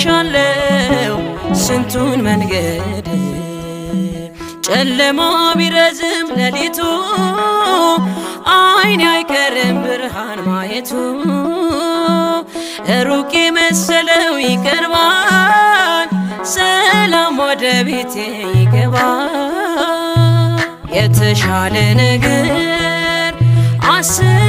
ተጉዣለሁ ስንቱን መንገድ ጨለማ ቢረዝም ሌሊቱ አይኔ አይቀርም ብርሃን ማየቱ ሩቅ የመሰለው ይቀርባል ሰላም ወደ ቤቴ ይገባል የተሻለ ነገር አስብ